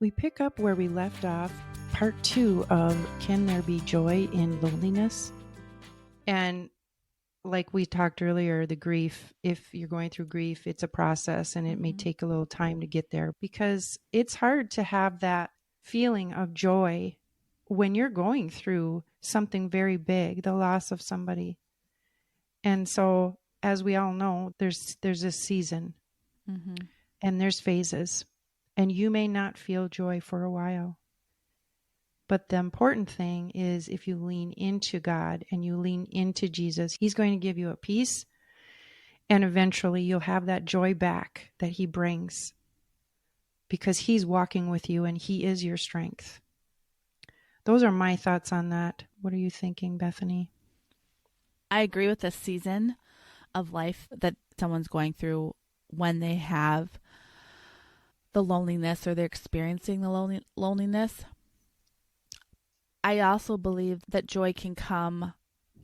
We pick up where we left off, part 2 of Can There Be Joy in Loneliness? And like we talked earlier, the grief, if you're going through grief, it's a process and it may take a little time to get there because it's hard to have that feeling of joy when you're going through something very big, the loss of somebody. And so, as we all know, there's this season and there's phases. And you may not feel joy for a while. But the important thing is if you lean into God and you lean into Jesus, He's going to give you a peace. And eventually you'll have that joy back that He brings because He's walking with you and He is your strength. Those are my thoughts on that. What are you thinking, Bethany? I agree with the season of life that someone's going through when they have the loneliness or they're experiencing the loneliness. I also believe that joy can come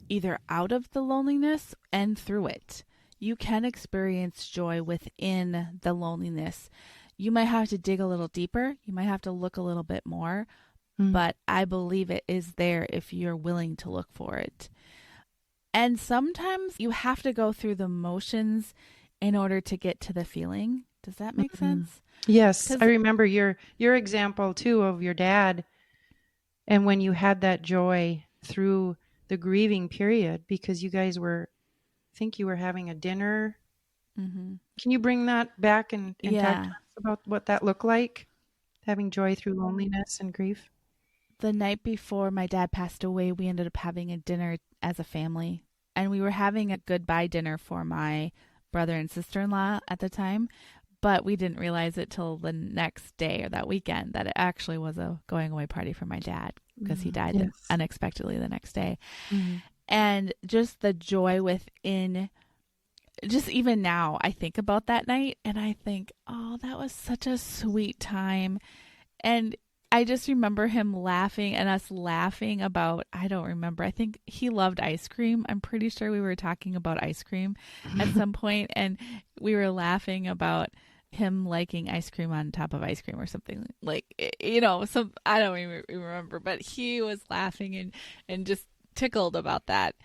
either out of the loneliness and through it. You can experience joy within the loneliness. You might have to dig a little deeper. You might have to look a little bit more, but I believe it is there if you're willing to look for it. And sometimes you have to go through the motions in order to get to the feeling. Does that make sense? Yes, I remember your example too of your dad, and when you had that joy through the grieving period because you guys were, I think you were having a dinner. Can you bring that back and talk to us about what that looked like, having joy through loneliness and grief? The night before my dad passed away, we ended up having a dinner as a family, and we were having a goodbye dinner for my brother and sister-in-law at the time. But we didn't realize it till the next day or that weekend that it actually was a going away party for my dad because he died unexpectedly the next day. And just the joy within, just even now, I think about that night and I think, oh, that was such a sweet time. And I just remember him laughing and us laughing about, I don't remember. I think he loved ice cream. I'm pretty sure we were talking about ice cream at some point, and we were laughing about him liking ice cream on top of ice cream or something like, I don't even remember, but he was laughing and just tickled about that.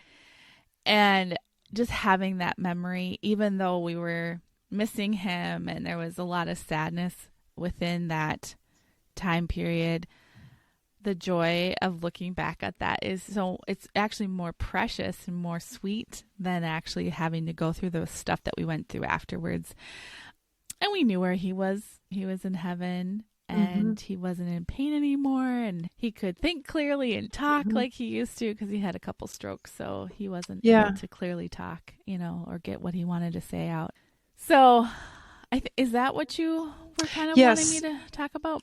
And just having that memory, even though we were missing him and there was a lot of sadness within that time period, the joy of looking back at that it's actually more precious and more sweet than actually having to go through the stuff that we went through afterwards. And we knew where he was. He was in heaven and he wasn't in pain anymore, and he could think clearly and talk like he used to because he had a couple strokes, so he wasn't able to clearly talk, or get what he wanted to say out. So is that what you were kind of wanting me to talk about?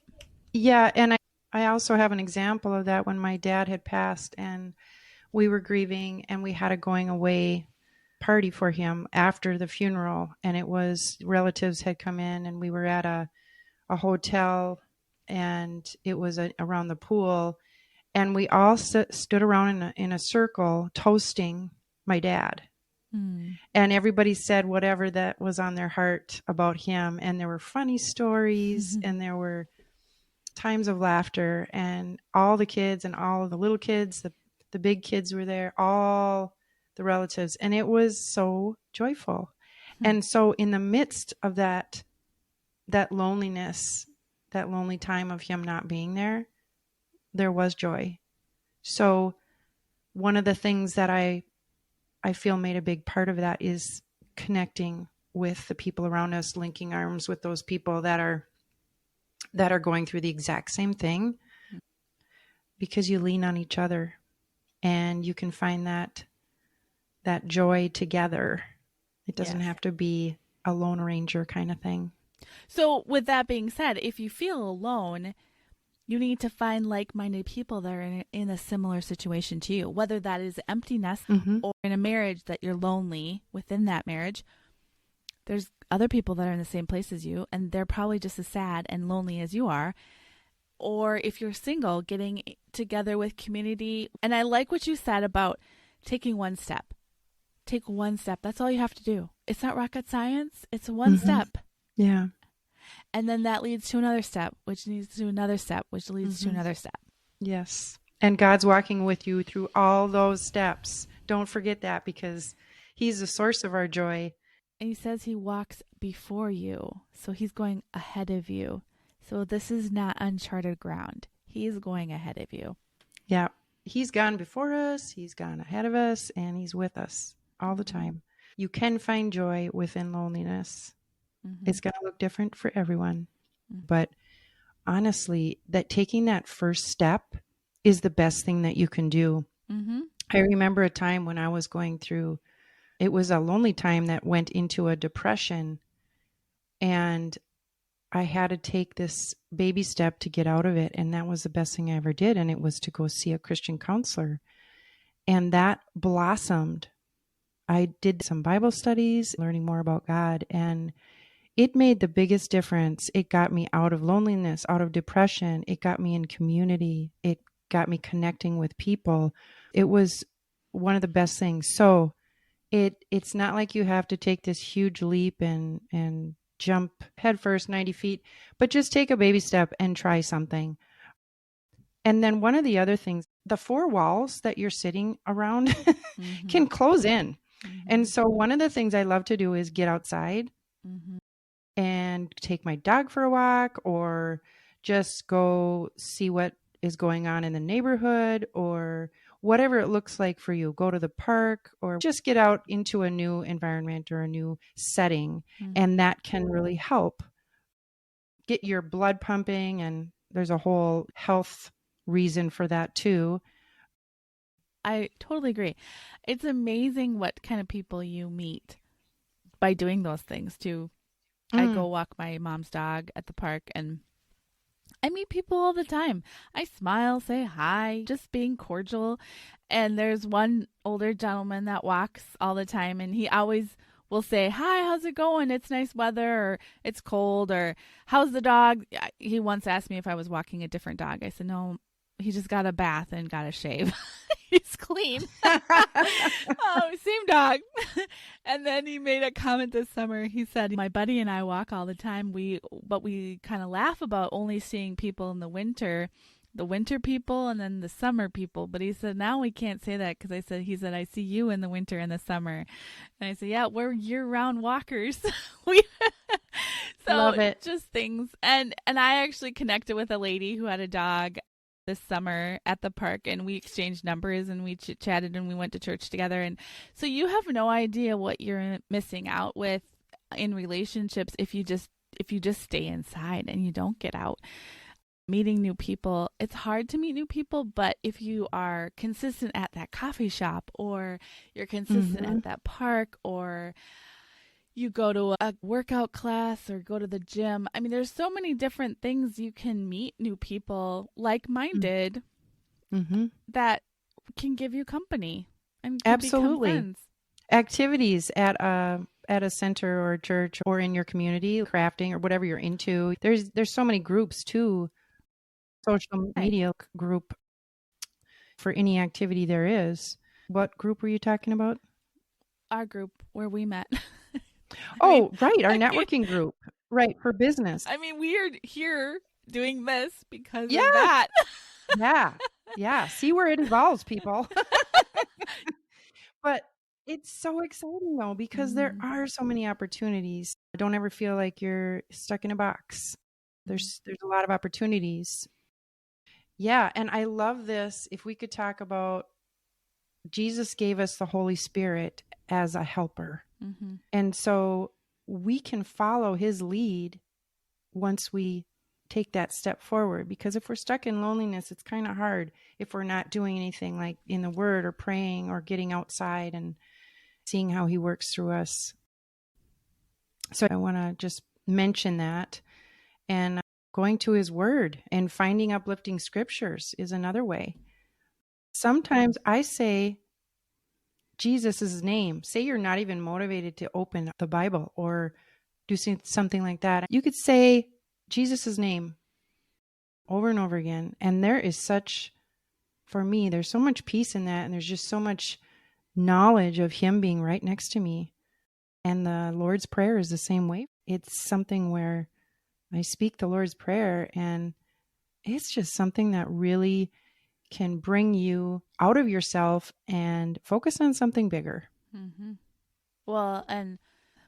Yeah, and I also have an example of that when my dad had passed and we were grieving and we had a going away party for him after the funeral, and it was relatives had come in and we were at a hotel and it was around the pool, and we all stood around in a circle toasting my dad. And everybody said whatever that was on their heart about him, and there were funny stories and there were times of laughter, and all the kids and all of the little kids, the big kids were there, all the relatives, and it was so joyful. And so in the midst of that loneliness, that lonely time of him not being there, there was joy. So one of the things that I feel made a big part of that is connecting with the people around us, linking arms with those people that are going through the exact same thing, because you lean on each other and you can find that joy together. It doesn't have to be a Lone Ranger kind of thing. So with that being said, if you feel alone, you need to find like-minded people that are in a similar situation to you, whether that is empty nest or in a marriage that you're lonely within that marriage. There's other people that are in the same place as you, and they're probably just as sad and lonely as you are. Or if you're single, getting together with community. And I like what you said about taking one step. Take one step. That's all you have to do. It's not rocket science. It's one step. Yeah. And then that leads to another step, which leads to another step, which leads to another step. Yes. And God's walking with you through all those steps. Don't forget that, because he's the source of our joy. And he says he walks before you. So he's going ahead of you. So this is not uncharted ground. He's going ahead of you. Yeah. He's gone before us. He's gone ahead of us, and he's with us all the time. You can find joy within loneliness. It's going to look different for everyone. But honestly, that taking that first step is the best thing that you can do. I remember a time when I was going through, it was a lonely time that went into a depression, and I had to take this baby step to get out of it. And that was the best thing I ever did. And it was to go see a Christian counselor. And that blossomed. I did some Bible studies, learning more about God, and it made the biggest difference. It got me out of loneliness, out of depression. It got me in community. It got me connecting with people. It was one of the best things. So it's not like you have to take this huge leap and jump headfirst 90 feet, but just take a baby step and try something. And then one of the other things, the four walls that you're sitting around can close in. And so one of the things I love to do is get outside and take my dog for a walk, or just go see what is going on in the neighborhood, or whatever it looks like for you. Go to the park, or just get out into a new environment or a new setting. And that can really help get your blood pumping. And there's a whole health reason for that too. I totally agree. It's amazing what kind of people you meet by doing those things too. I go walk my mom's dog at the park, and I meet people all the time. I smile, say hi, just being cordial. And there's one older gentleman that walks all the time, and he always will say, "Hi, how's it going? It's nice weather," or "It's cold," or "How's the dog?" He once asked me if I was walking a different dog. I said, "No, he just got a bath and got a shave." He's clean. Oh, same dog. And then he made a comment this summer. He said, "My buddy and I walk all the time. But we kind of laugh about only seeing people in the winter people and then the summer people." But he said, "Now we can't say that," because he said, "I see you in the winter and the summer." And I said, "Yeah, we're year-round walkers." So Love it. just things. And I actually connected with a lady who had a dog this summer at the park, and we exchanged numbers and we chatted and we went to church together. And so you have no idea what you're missing out with in relationships if you just stay inside and you don't get out. Meeting new people, it's hard to meet new people, but if you are consistent at that coffee shop, or you're consistent at that park, or you go to a workout class or go to the gym. I mean, there's so many different things you can meet new people like-minded that can give you company and can Absolutely. become friends. Activities at a center or a church or in your community, crafting or whatever you're into. There's so many groups too. Social media group for any activity there is. What group were you talking about? Our group where we met. Right. Our networking group. Right. For business. I mean, we are here doing this because of Yeah. that. Yeah. Yeah. See where it evolves, people. But it's so exciting though, because there are so many opportunities. Don't ever feel like you're stuck in a box. There's a lot of opportunities. Yeah. And I love this. If we could talk about, Jesus gave us the Holy Spirit as a helper. And so we can follow his lead once we take that step forward. Because if we're stuck in loneliness, it's kind of hard if we're not doing anything like in the Word or praying or getting outside and seeing how he works through us. So I want to just mention that. And going to his Word and finding uplifting scriptures is another way. Sometimes I say Jesus' name. Say you're not even motivated to open the Bible or do something like that. You could say Jesus' name over and over again. And there is for me, there's so much peace in that. And there's just so much knowledge of him being right next to me. And the Lord's Prayer is the same way. It's something where I speak the Lord's Prayer, and it's just something that really can bring you out of yourself and focus on something bigger. Mm-hmm. Well, and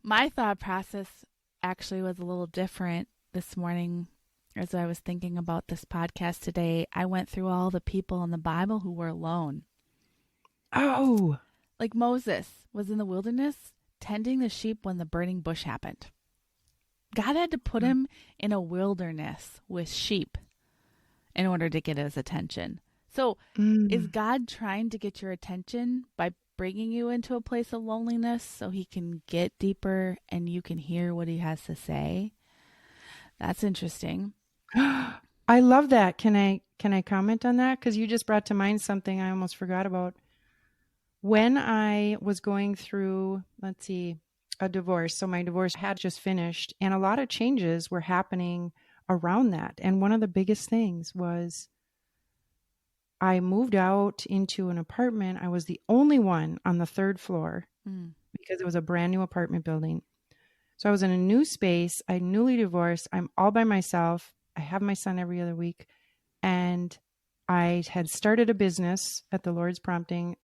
my thought process actually was a little different this morning as I was thinking about this podcast today. I went through all the people in the Bible who were alone. Oh, Like Moses was in the wilderness tending the sheep when the burning bush happened. God had to put him in a wilderness with sheep in order to get his attention. So, is mm. God trying to get your attention by bringing you into a place of loneliness so he can get deeper and you can hear what he has to say? That's interesting. I love that. Can I comment on that? Because you just brought to mind something I almost forgot about. When I was going through, let's see, a divorce. So my divorce had just finished, and a lot of changes were happening around that. And one of the biggest things was I moved out into an apartment. I was the only one on the third floor Mm. because it was a brand new apartment building. So I was in a new space. I newly divorced. I'm all by myself. I have my son every other week. And I had started a business at the Lord's prompting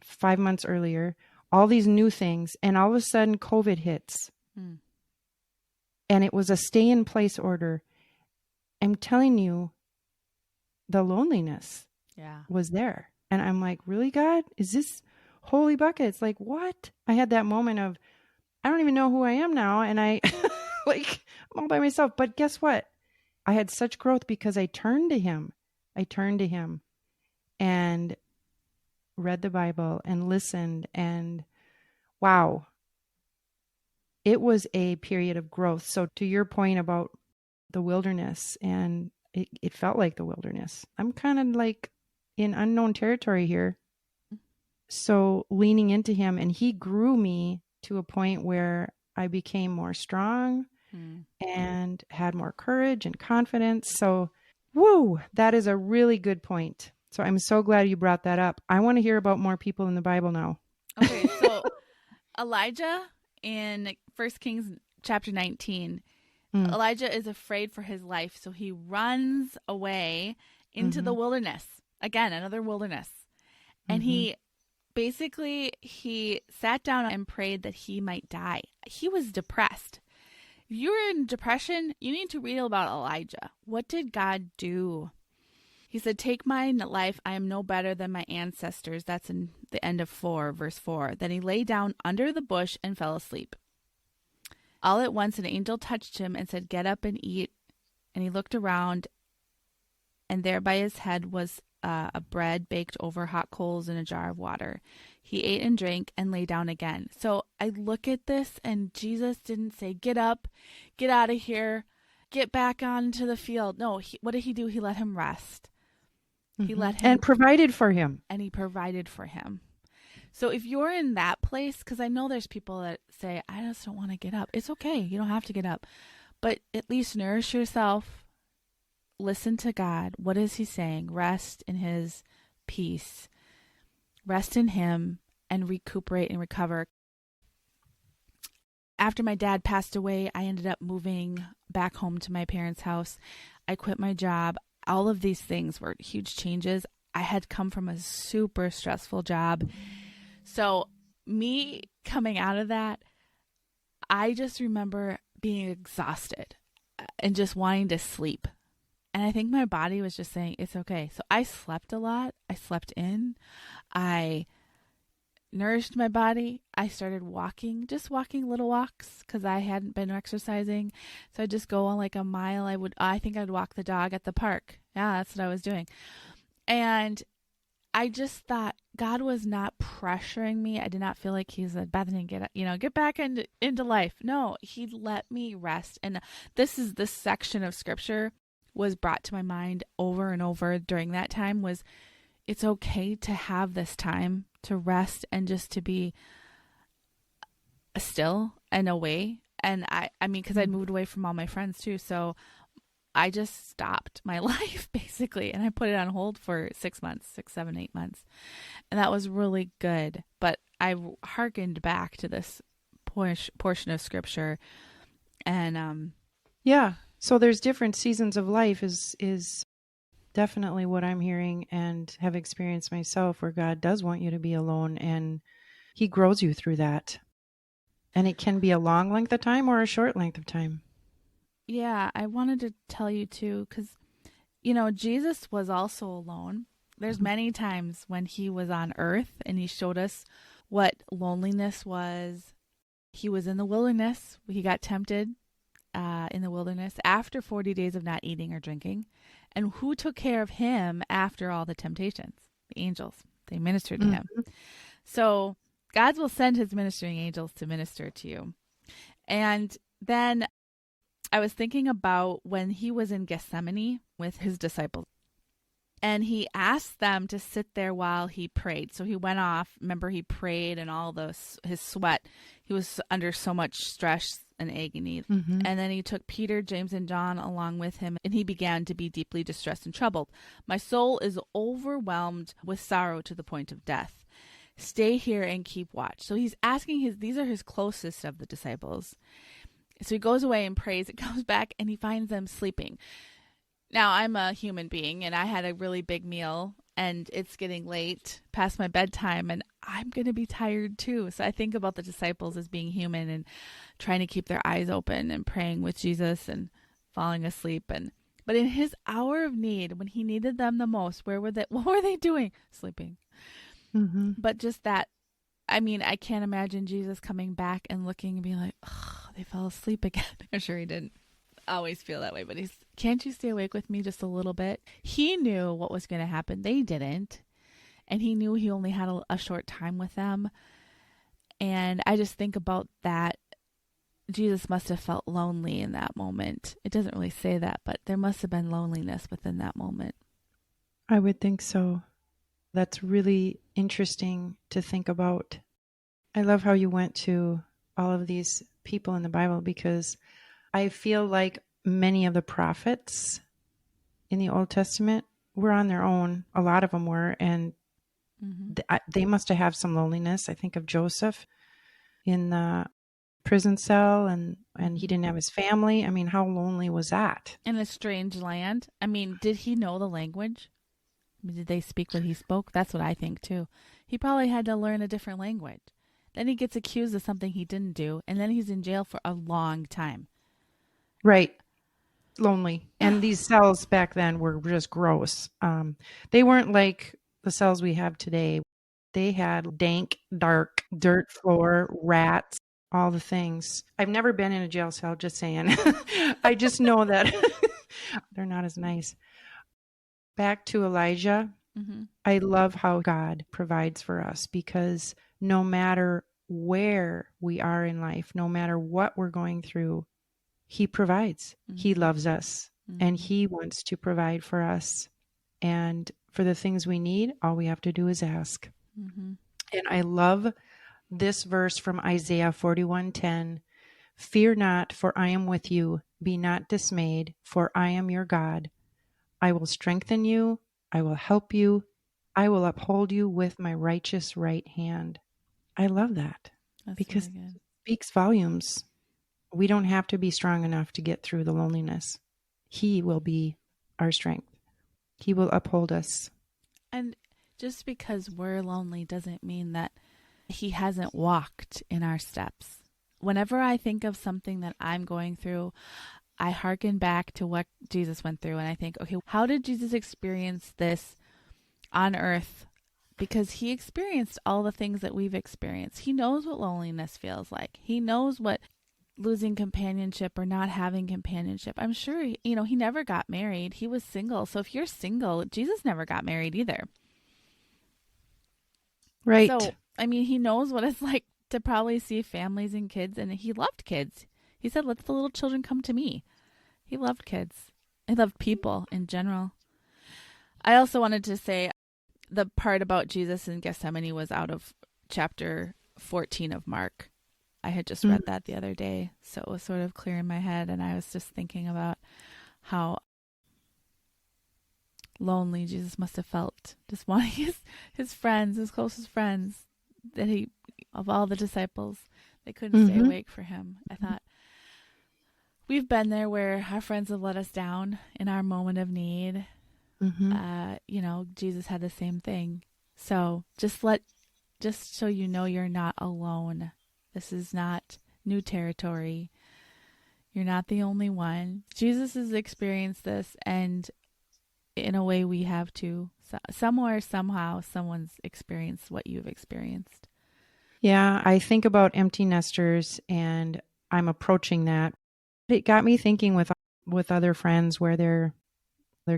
5 months earlier, all these new things. And all of a sudden, COVID hits. Mm. And it was a stay in place order. I'm telling you, the loneliness Yeah. was there. And I'm like, really, God? Is this holy buckets? Like, what? I had that moment of, I don't even know who I am now. And I, like, I'm all by myself. But guess what? I had such growth because I turned to him. I turned to him and read the Bible and listened. And wow, it was a period of growth. So to your point about the wilderness, and it felt like the wilderness. I'm kind of like in unknown territory here. So leaning into him, and he grew me to a point where I became more strong Mm. and had more courage and confidence. So, woo, that is a really good point. So I'm so glad you brought that up. I want to hear about more people in the Bible now. Okay, so Elijah in 1 Kings chapter 19, Mm, Elijah is afraid for his life, so he runs away into the mm-hmm, wilderness. Again, another wilderness. And mm-hmm. he sat down and prayed that he might die. He was depressed. If you're in depression, you need to read about Elijah. What did God do? He said, "Take my life. I am no better than my ancestors." That's in the end of 4, verse 4. Then he lay down under the bush and fell asleep. All at once an angel touched him and said, "Get up and eat." And he looked around, and there by his head was a bread baked over hot coals and a jar of water. He ate and drank and lay down again. So I look at this, and Jesus didn't say, "Get up, get out of here, get back onto the field." No, what did he do? He let him rest. He Mm-hmm. let And him, provided for him. and he provided for him. So if you're in that place, because I know there's people that say, "I just don't want to get up." It's okay. You don't have to get up. But at least nourish yourself. Listen to God. What is he saying? Rest in his peace. Rest in him and recuperate and recover. After my dad passed away, I ended up moving back home to my parents' house. I quit my job. All of these things were huge changes. I had come from a super stressful job. So me coming out of that, I just remember being exhausted and just wanting to sleep. And I think my body was just saying, it's okay. So I slept a lot. I slept in. I nourished my body. I started walking, just walking little walks because I hadn't been exercising. So I'd just go on like a mile. I think I'd walk the dog at the park. Yeah, that's what I was doing. And I just thought God was not pressuring me. I did not feel like he said, "Bethany, get back into life." No, he let me rest. And this section of scripture was brought to my mind over and over during that time was it's okay to have this time to rest and just to be still and away. And I mean, because I'd moved away from all my friends too. So I just stopped my life basically. And I put it on hold for 6 months, 6, 7, 8 months. And that was really good. But I hearkened back to this portion of scripture. And Yeah. So there's different seasons of life is definitely what I'm hearing and have experienced myself, where God does want you to be alone and he grows you through that. And it can be a long length of time or a short length of time. Yeah, I wanted to tell you too, because, you know, Jesus was also alone. There's Mhm. many times when he was on earth and he showed us what loneliness was. He was in the wilderness. He got tempted in the wilderness after 40 days of not eating or drinking. And who took care of him after all the temptations? The angels. They ministered to him. Mhm. So God will send his ministering angels to minister to you. And then I was thinking about when he was in Gethsemane with his disciples. And he asked them to sit there while he prayed. So he went off. Remember, he prayed and all his sweat. He was under so much stress and agony. Mhm. And then he took Peter, James, and John along with him, and he began to be deeply distressed and troubled. My soul is overwhelmed with sorrow to the point of death. Stay here and keep watch. So he's asking these are his closest of the disciples. So he goes away and prays. It comes back and he finds them sleeping. Now, I'm a human being and I had a really big meal and it's getting late past my bedtime and I'm going to be tired too. So I think about the disciples as being human and trying to keep their eyes open and praying with Jesus and falling asleep. But in his hour of need, when he needed them the most, what were they doing? Sleeping. Mhm. But just that, I mean, I can't imagine Jesus coming back and looking and being like, oh, they fell asleep again. I'm sure he didn't always feel that way, but can't you stay awake with me just a little bit? He knew what was going to happen. They didn't. And he knew he only had a short time with them. And I just think about that. Jesus must have felt lonely in that moment. It doesn't really say that, but there must have been loneliness within that moment. I would think so. That's really interesting to think about. I love how you went to all of these people in the Bible, because I feel like many of the prophets in the Old Testament were on their own. A lot of them were, and Mm-hmm. they must have had some loneliness. I think of Joseph in the prison cell, and he Mm-hmm. didn't have his family. I mean, how lonely was that? In a strange land. I mean, did he know the language? I mean, did they speak what he spoke? That's what I think too. He probably had to learn a different language. Then he gets accused of something he didn't do, and then he's in jail for a long time. Right. Lonely. And these cells back then were just gross. They weren't like the cells we have today. They had dank, dark, dirt floor, rats, all the things. I've never been in a jail cell, just saying. I just know that they're not as nice. Back to Elijah. Mm-hmm. I love how God provides for us, because no matter where we are in life, no matter what we're going through, he provides. He Mm-hmm. loves us and Mm-hmm. he wants to provide for us. And for the things we need, all we have to do is ask. Mm-hmm. And I love this verse from Isaiah 41:10. Fear not, for I am with you. Be not dismayed, for I am your God. I will strengthen you. I will help you. I will uphold you with my righteous right hand. I love that, That's because really good. it speaks volumes. We don't have to be strong enough to get through the loneliness. He will be our strength. He will uphold us. And just because we're lonely doesn't mean that he hasn't walked in our steps. Whenever I think of something that I'm going through, I hearken back to what Jesus went through and I think, okay, how did Jesus experience this on earth? Because he experienced all the things that we've experienced. He knows what loneliness feels like. He knows what losing companionship or not having companionship. I'm sure, he never got married. He was single. So if you're single, Jesus never got married either. Right. So, I mean, he knows what it's like to probably see families and kids, and he loved kids. He said, let the little children come to me. He loved kids. He loved people in general. I also wanted to say the part about Jesus in Gethsemane was out of chapter 14 of Mark. I had just Mm. read that the other day, so it was sort of clear in my head, and I was just thinking about how lonely Jesus must have felt, just wanting his friends, his closest friends, that of all the disciples, they couldn't stay Mm-hmm. awake for him. I thought, we've been there where our friends have let us down in our moment of need. Mm-hmm. Jesus had the same thing. So just so you know, you're not alone. This is not new territory. You're not the only one. Jesus has experienced this, and in a way, we have too. So, somewhere, somehow, someone's experienced what you've experienced. Yeah, I think about empty nesters and I'm approaching that. It got me thinking with other friends where their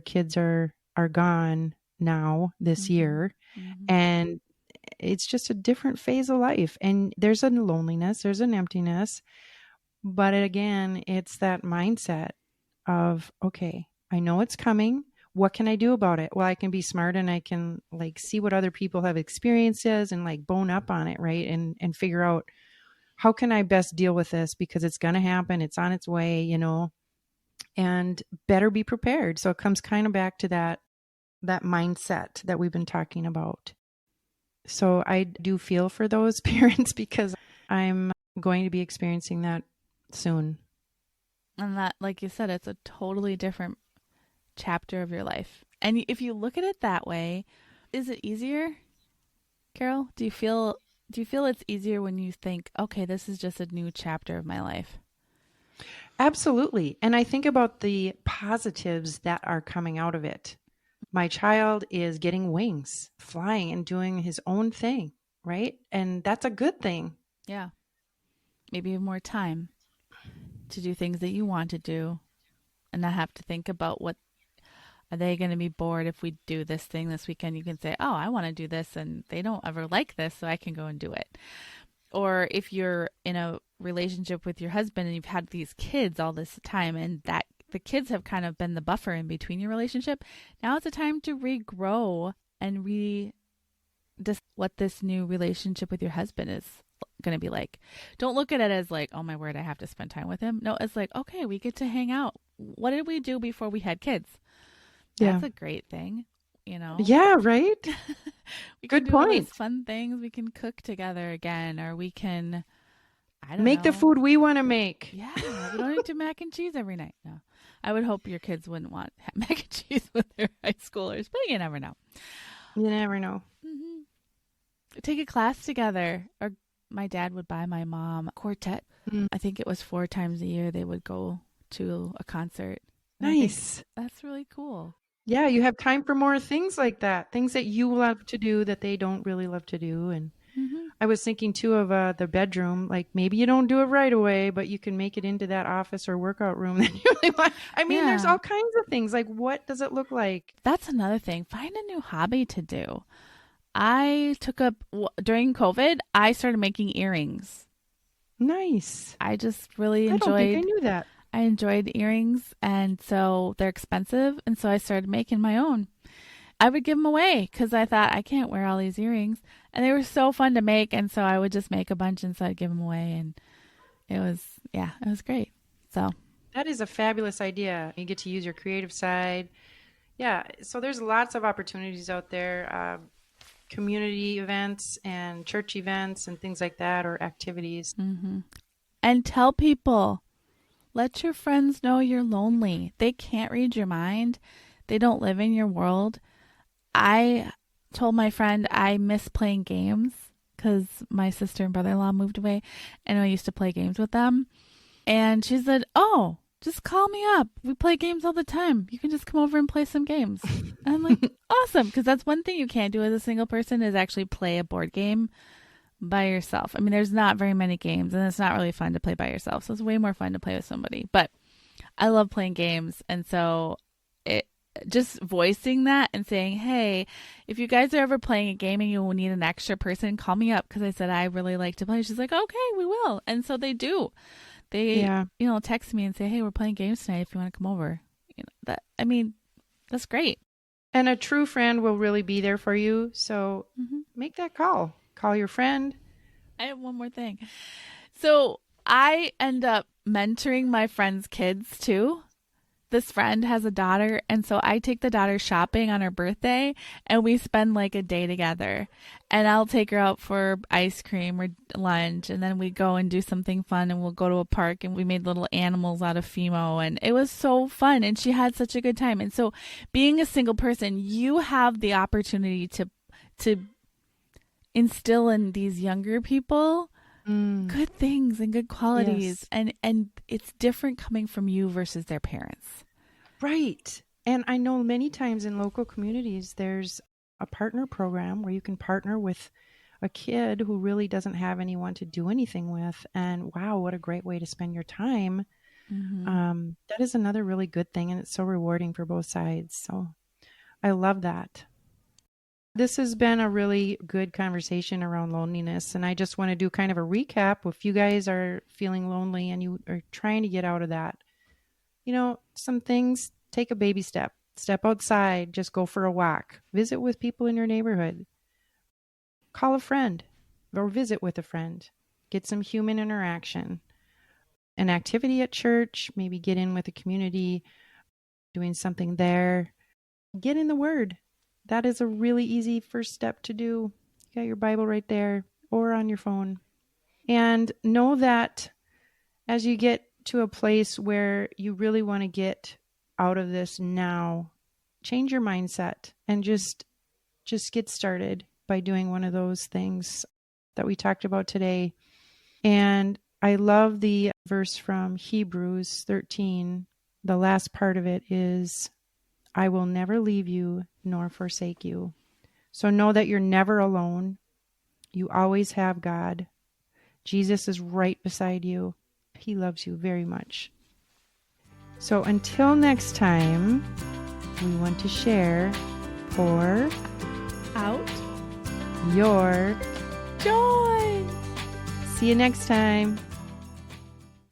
kids are gone now this Mm-hmm. year, Mm-hmm. and it's just a different phase of life, and there's a loneliness, there's an emptiness, but again, it's that mindset of, okay, I know it's coming. What can I do about it? Well, I can be smart and I can like see what other people have experiences and like bone up on it, right? And figure out how can I best deal with this because it's going to happen. It's on its way, and better be prepared. So it comes kind of back to that mindset that we've been talking about. So I do feel for those parents because I'm going to be experiencing that soon. And that, like you said, it's a totally different chapter of your life. And if you look at it that way, is it easier, Carol? Do you feel it's easier when you think, okay, this is just a new chapter of my life? Absolutely. And I think about the positives that are coming out of it. My child is getting wings, flying and doing his own thing, right? And that's a good thing. Yeah. Maybe you have more time to do things that you want to do and not have to think about what are they going to be bored if we do this thing this weekend. You can say, oh, I want to do this and they don't ever like this, so I can go and do it. Or if you're in a relationship with your husband and you've had these kids all this time and that the kids have kind of been the buffer in between your relationship, now it's a time to regrow and what this new relationship with your husband is going to be like. Don't look at it as like, oh my word, I have to spend time with him. No, it's like, okay, we get to hang out. What did we do before we had kids? Yeah. That's a great thing, you know? Yeah, right? We can Good do all these point. fun things. We can cook together again, or we can, I don't Make the know. food we want to make. Yeah, we don't need to do mac and cheese every night. No. I would hope your kids wouldn't want mac and cheese with their high schoolers, but you never know. You never know. Hmm. Take a class together. Or my dad would buy my mom a quartet. Mm, I think it was 4 times a year they would go to a concert. And I think nice. that's really cool. Yeah, you have time for more things like that, things that you love to do that they don't really love to do. And Hmm. I was thinking too of the bedroom. Like maybe you don't do it right away, but you can make it into that office or workout room that you really want. I mean, there's Yeah, all kinds of things. Like, what does it look like? that's another thing. Find a new hobby to do. I took up during COVID, I started making earrings. Nice. I just really I don't think I enjoyed knew that. I enjoyed earrings, and so they're expensive, and so I started making my own. I would give them away because I thought I can't wear all these earrings, and they were so fun to make, and so I would just make a bunch, and so I'd give them away, and it was great. So, That is a fabulous idea. You get to use your creative side. Yeah. So there's lots of opportunities out there. Community events and church events and things like that, or activities. hmm and tell people, let your friends know you're lonely. They can't read your mind. They don't live in your world. I told my friend I miss playing games because my sister and brother in law moved away and I used to play games with them. And she said, oh, just call me up. We play games all the time. You can just come over and play some games. And I'm like, awesome. Because that's one thing you can't do as a single person is actually play a board game by yourself. I mean, there's not very many games and it's not really fun to play by yourself. So it's way more fun to play with somebody. But I love playing games. And so it just voicing that and saying, hey, if you guys are ever playing a game and you will need an extra person, call me up because I said I really like to play. She's like, okay, we will. And so they do. They, Yeah. text me and say, hey, we're playing games tonight if you want to come over. That's great. And a true friend will really be there for you. So Hmm. make that call. Call your friend. I have one more thing. So I end up mentoring my friends' kids too. this friend has a daughter, and so I take the daughter shopping on her birthday, and we spend like a day together. And I'll take her out for ice cream or lunch, and then we go and do something fun, and we'll go to a park, and we made little animals out of Fimo, and it was so fun, and she had such a good time. And so, being a single person, you have the opportunity to instill in these younger people good things and good qualities, Yes. and it's different coming from you versus their parents. Right. And I know many times in local communities, there's a partner program where you can partner with a kid who really doesn't have anyone to do anything with. And wow, what a great way to spend your time. That is another really good thing. And it's so rewarding for both sides. So I love that. This has been a really good conversation around loneliness. And I just want to do kind of a recap. If you guys are feeling lonely and you are trying to get out of that, some things, take a baby step. Step outside, just go for a walk. Visit with people in your neighborhood. Call a friend or visit with a friend. Get some human interaction. An activity at church, maybe get in with the community, doing something there. Get in the Word. That is a really easy first step to do. You got your Bible right there or on your phone. And know that as you get to a place where you really want to get out of this now, change your mindset and just get started by doing one of those things that we talked about today. And I love the verse from Hebrews 13. The last part of it is, I will never leave you nor forsake you. So know that you're never alone. You always have God. Jesus is right beside you. He loves you very much. So until next time, we want to share, pour Out your joy. See you next time.